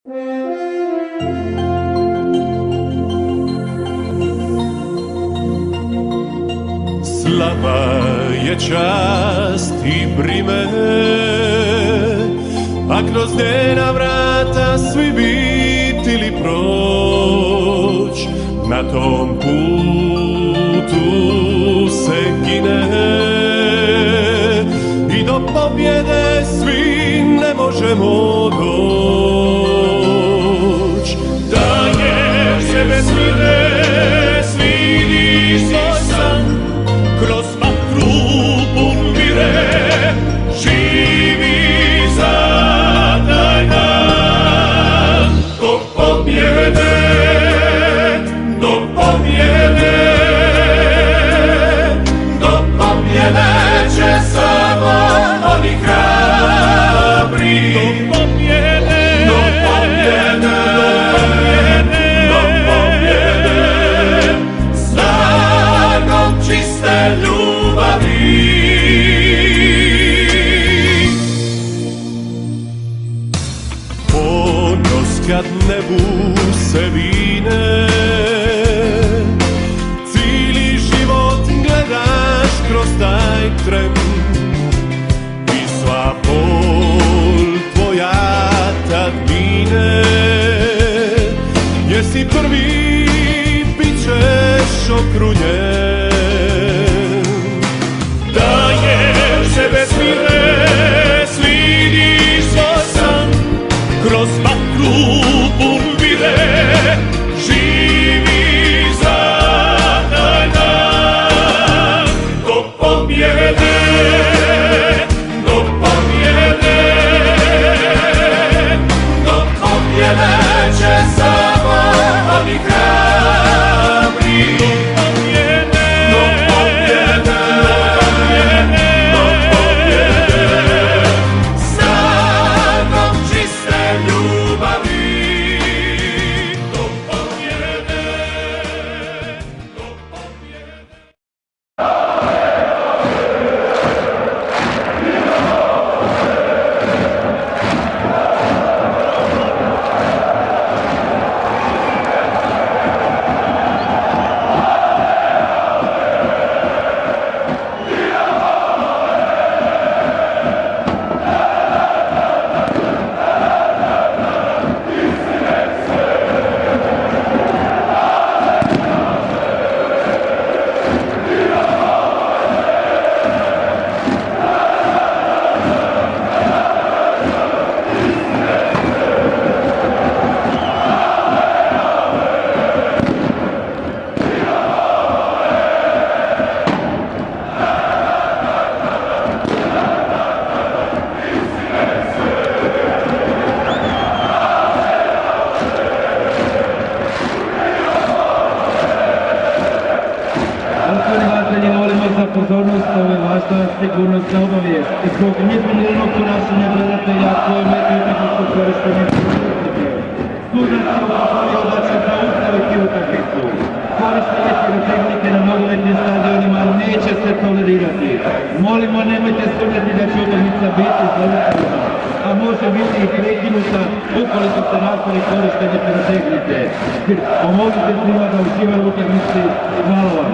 Slava je čast i brime, a kroz njena vrata svi bit ili proć, na tom putu se gine i do pobjede svi ne možemo doć. Daješ se bez mire, svidiš svoj san, kroz vatru pun vire, živi za taj dan. Do pobjede, do pobjede, do pobjede će samo oni hrabri. Do pobjede, do pobjede, do pobjede, snagom čiste ljubavi. Ponos kad nebu se vine, cijeli život gledaš kroz taj tren i sva bol tvoja tad mine, jer si prvi bit ćeš okrunjen. Daješ se bez mire, svidiš svoj san, kroz vatru pun vire, živi za taj dan. Do pobjede, do pobjede, do pobjede će samo oni hrabri. Do pobjede, do pobjede, snagom čiste ljubavi. Do pobjede, do pobjede. Pozornost, ovo je važna sigurnosna obavijest. Zbog neprirodnog ponašanja gledatelja koje metaju tehničko korištenje sudac je upozorio da će zaustaviti utakmicu. Korištenje pirotehnike na nogometnim stadionima neće se tolerirati. Molimo, nemojte sumnjati da će utakmica biti zaustavljena, a može biti i prekinuta ukoliko se nastavi korištenje pirotehnike. Pomozite svima da uživaju u utakmici. Hvala vam.